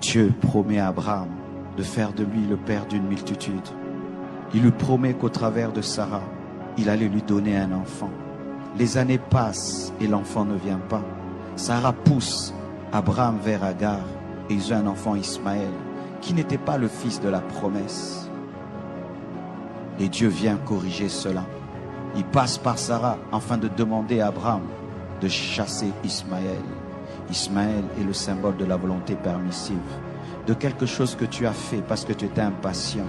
Dieu promet à Abraham de faire de lui le père d'une multitude. Il lui promet qu'au travers de Sarah, il allait lui donner un enfant. Les années passent et l'enfant ne vient pas. Sarah pousse Abraham vers Agar et ils ont un enfant, Ismaël, qui n'était pas le fils de la promesse. Et Dieu vient corriger cela. Il passe par Sarah afin de demander à Abraham de chasser Ismaël. Ismaël est le symbole de la volonté permissive, de quelque chose que tu as fait parce que tu étais impatient,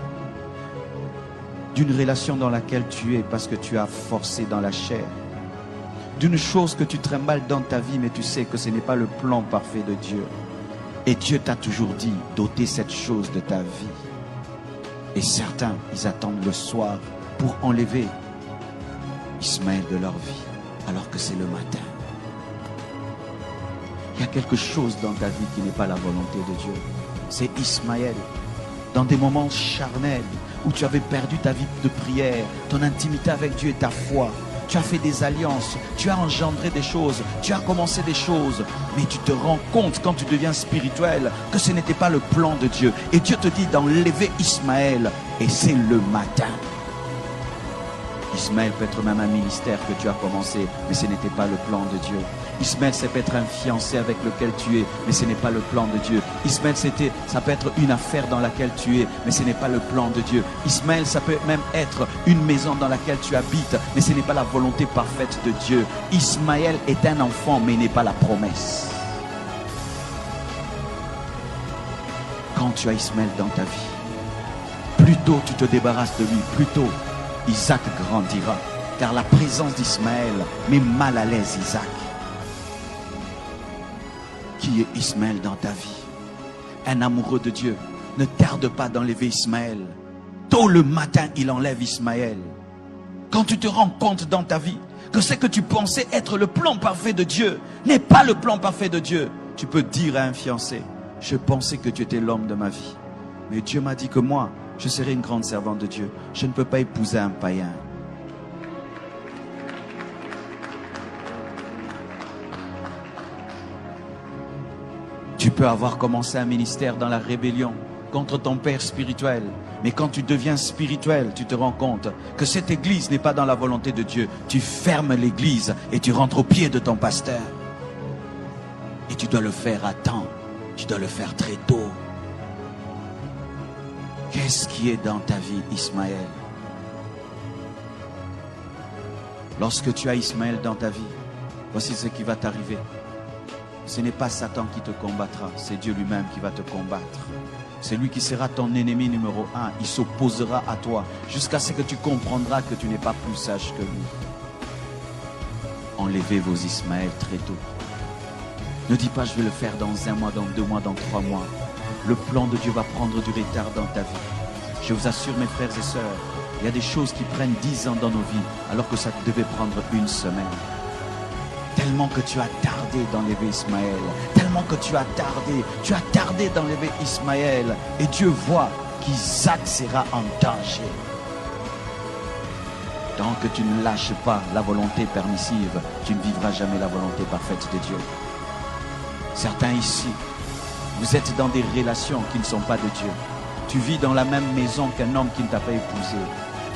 d'une relation dans laquelle tu es parce que tu as forcé dans la chair, d'une chose que tu trimbales dans ta vie mais tu sais que ce n'est pas le plan parfait de Dieu. Et Dieu t'a toujours dit d'ôter cette chose de ta vie. Et certains, ils attendent le soir pour enlever Ismaël de leur vie, alors que c'est le matin. Il y a quelque chose dans ta vie qui n'est pas la volonté de Dieu. C'est Ismaël. Dans des moments charnels où tu avais perdu ta vie de prière, ton intimité avec Dieu et ta foi. Tu as fait des alliances, tu as engendré des choses, tu as commencé des choses, mais tu te rends compte quand tu deviens spirituel que ce n'était pas le plan de Dieu. Et Dieu te dit d'enlever Ismaël, et c'est le matin. Ismaël peut être même un ministère que tu as commencé, mais ce n'était pas le plan de Dieu. Ismaël, ça peut être un fiancé avec lequel tu es, mais ce n'est pas le plan de Dieu. Ismaël, ça peut être une affaire dans laquelle tu es, mais ce n'est pas le plan de Dieu. Ismaël, ça peut même être une maison dans laquelle tu habites, mais ce n'est pas la volonté parfaite de Dieu. Ismaël est un enfant, mais il n'est pas la promesse. Quand tu as Ismaël dans ta vie, plus tôt tu te débarrasses de lui, plus tôt Isaac grandira, car la présence d'Ismaël met mal à l'aise Isaac. Qui est Ismaël dans ta vie? Un amoureux de Dieu ne tarde pas d'enlever Ismaël. Tôt le matin, il enlève Ismaël. Quand tu te rends compte dans ta vie que ce que tu pensais être le plan parfait de Dieu n'est pas le plan parfait de Dieu, tu peux dire à un fiancé: je pensais que tu étais l'homme de ma vie, mais Dieu m'a dit que moi, je serai une grande servante de Dieu. Je ne peux pas épouser un païen. Tu peux avoir commencé un ministère dans la rébellion contre ton père spirituel. Mais quand tu deviens spirituel, tu te rends compte que cette église n'est pas dans la volonté de Dieu. Tu fermes l'église et tu rentres au pied de ton pasteur. Et tu dois le faire à temps. Tu dois le faire très tôt. Qu'est-ce qui est dans ta vie, Ismaël? Lorsque tu as Ismaël dans ta vie, voici ce qui va t'arriver. Ce n'est pas Satan qui te combattra, c'est Dieu lui-même qui va te combattre. C'est lui qui sera ton ennemi numéro 1. Il s'opposera à toi jusqu'à ce que tu comprendras que tu n'es pas plus sage que lui. Enlevez vos Ismaël très tôt. Ne dis pas: je vais le faire dans 1 mois, dans 2 mois, dans 3 mois. Le plan de Dieu va prendre du retard dans ta vie. Je vous assure, mes frères et sœurs, il y a des choses qui prennent 10 ans dans nos vies, alors que ça devait prendre 1 semaine. Tellement que tu as tardé d'enlever Ismaël, tellement que tu as tardé d'enlever Ismaël, et Dieu voit qu'Isaac sera en danger. Tant que tu ne lâches pas la volonté permissive, tu ne vivras jamais la volonté parfaite de Dieu. Certains ici, vous êtes dans des relations qui ne sont pas de Dieu. Tu vis dans la même maison qu'un homme qui ne t'a pas épousé.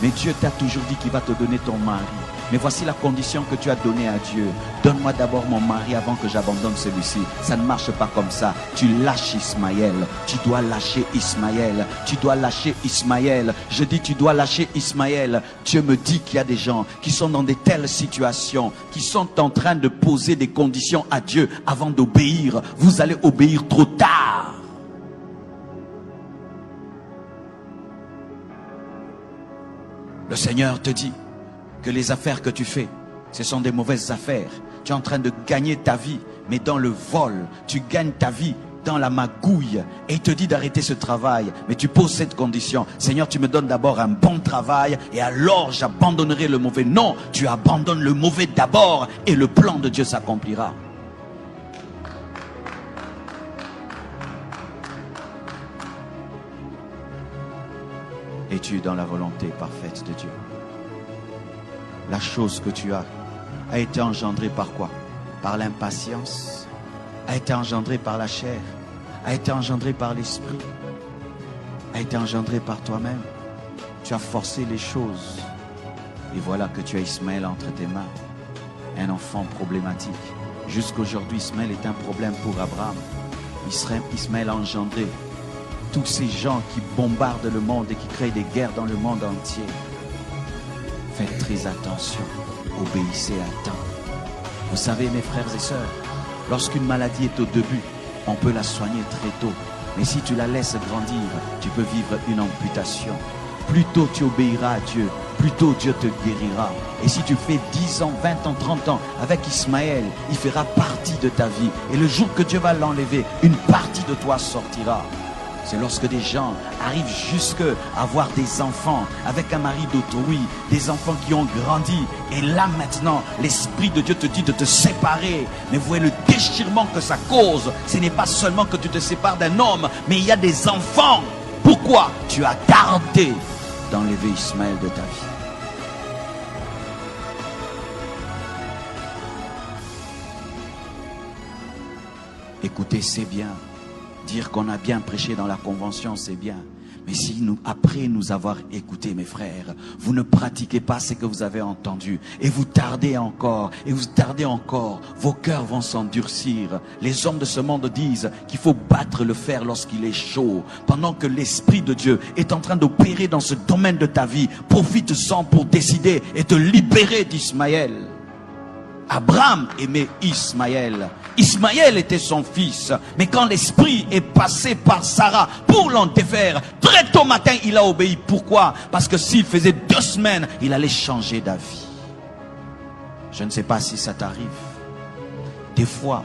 Mais Dieu t'a toujours dit qu'il va te donner ton mari. Mais voici la condition que tu as donnée à Dieu. Donne-moi d'abord mon mari avant que j'abandonne celui-ci. Ça ne marche pas comme ça. Tu lâches Ismaël. Tu dois lâcher Ismaël. Tu dois lâcher Ismaël. Je dis tu dois lâcher Ismaël. Dieu me dit qu'il y a des gens qui sont dans de telles situations, qui sont en train de poser des conditions à Dieu avant d'obéir. Vous allez obéir trop tard. Le Seigneur te dit que les affaires que tu fais, ce sont des mauvaises affaires. Tu es en train de gagner ta vie, mais dans le vol. Tu gagnes ta vie dans la magouille. Et il te dit d'arrêter ce travail. Mais tu poses cette condition: Seigneur, tu me donnes d'abord un bon travail, et alors j'abandonnerai le mauvais. Non, tu abandonnes le mauvais d'abord, et le plan de Dieu s'accomplira. Es-tu dans la volonté parfaite de Dieu? La chose que tu as a été engendrée par quoi? Par l'impatience? A été engendrée par la chair? a été engendré par l'esprit, a été engendré par toi-même. Tu as forcé les choses. Et voilà que tu as Ismaël entre tes mains. Un enfant problématique. Jusqu'aujourd'hui, Ismaël est un problème pour Abraham. Ismaël a engendré tous ces gens qui bombardent le monde et qui créent des guerres dans le monde entier. Faites très attention. Obéissez à temps. Vous savez, mes frères et sœurs, lorsqu'une maladie est au début, on peut la soigner très tôt. Mais si tu la laisses grandir, tu peux vivre une amputation. Plus tôt tu obéiras à Dieu, plus tôt Dieu te guérira. Et si tu fais 10 ans, 20 ans, 30 ans avec Ismaël, il fera partie de ta vie. Et le jour que Dieu va l'enlever, une partie de toi sortira. C'est lorsque des gens arrivent jusqu'à avoir des enfants avec un mari d'autrui, des enfants qui ont grandi. Et là maintenant, l'Esprit de Dieu te dit de te séparer. Mais vous voyez le déchirement que ça cause. Ce n'est pas seulement que tu te sépares d'un homme, mais il y a des enfants. Pourquoi? Tu as gardé d'enlever Ismaël de ta vie. Écoutez, c'est bien. Dire qu'on a bien prêché dans la convention, c'est bien. Mais si nous, après nous avoir écoutés, mes frères, vous ne pratiquez pas ce que vous avez entendu, et vous tardez encore, et vous tardez encore, vos cœurs vont s'endurcir. Les hommes de ce monde disent qu'il faut battre le fer lorsqu'il est chaud. Pendant que l'Esprit de Dieu est en train d'opérer dans ce domaine de ta vie, profite-en pour décider et te libérer d'Ismaël. Abraham aimait Ismaël. Ismaël était son fils. Mais quand l'esprit est passé par Sarah pour l'en défaire, très tôt matin, il a obéi. Pourquoi? Parce que s'il faisait 2 semaines, il allait changer d'avis. Je ne sais pas si ça t'arrive. Des fois,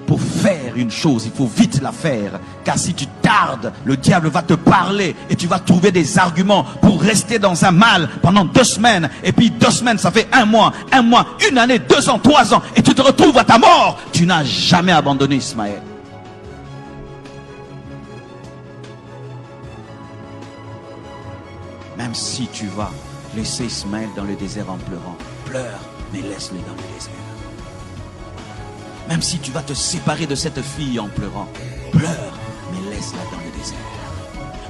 pour faire une chose, il faut vite la faire. Car si tu tardes, le diable va te parler et tu vas trouver des arguments pour rester dans un mal pendant 2 semaines. Et puis 2 semaines, ça fait 1 mois, 1 année, 2 ans, 3 ans. Et tu te retrouves à ta mort. Tu n'as jamais abandonné Ismaël. Même si tu vas laisser Ismaël dans le désert en pleurant, pleure, mais laisse-le dans le désert. Même si tu vas te séparer de cette fille en pleurant, pleure, mais laisse-la dans le désert.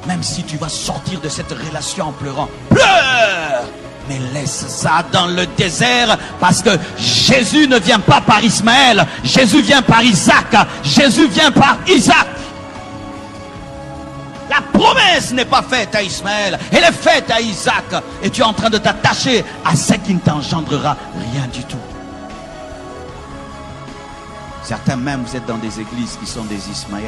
Même si tu vas sortir de cette relation en pleurant, pleure, mais laisse ça dans le désert, parce que Jésus ne vient pas par Ismaël, Jésus vient par Isaac, Jésus vient par Isaac. La promesse n'est pas faite à Ismaël, elle est faite à Isaac, et tu es en train de t'attacher à ce qui ne t'engendrera rien du tout. Certains même, vous êtes dans des églises qui sont des Ismaël.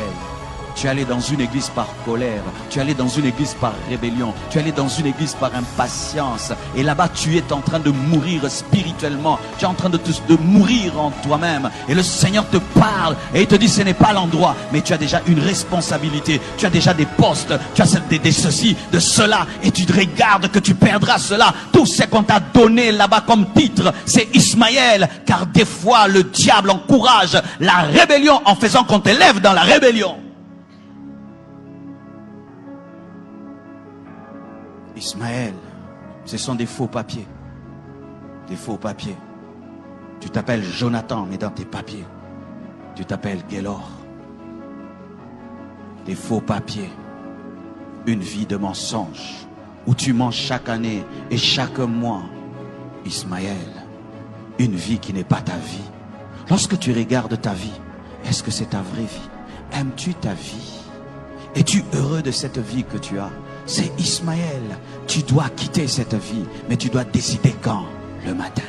Tu es allé dans une église par colère, tu es allé dans une église par rébellion, tu es allé dans une église par impatience. Et là-bas, tu es en train de mourir spirituellement. Tu es en train de mourir en toi-même. Et le Seigneur te parle et il te dit, ce n'est pas l'endroit. Mais tu as déjà une responsabilité. Tu as déjà des postes. Tu as des ceci, de cela. Et tu te regardes que tu perdras cela. Tout ce qu'on t'a donné là-bas comme titre, c'est Ismaël. Car des fois, le diable encourage la rébellion en faisant qu'on t'élève dans la rébellion. Ismaël, ce sont des faux papiers. Des faux papiers. Tu t'appelles Jonathan, mais dans tes papiers, tu t'appelles Gélor. Des faux papiers. Une vie de mensonge, où tu mens chaque année et chaque mois. Ismaël, une vie qui n'est pas ta vie. Lorsque tu regardes ta vie, est-ce que c'est ta vraie vie? Aimes-tu ta vie? Es-tu heureux de cette vie que tu as? C'est Ismaël. Tu dois quitter cette vie, mais tu dois décider quand? Le matin.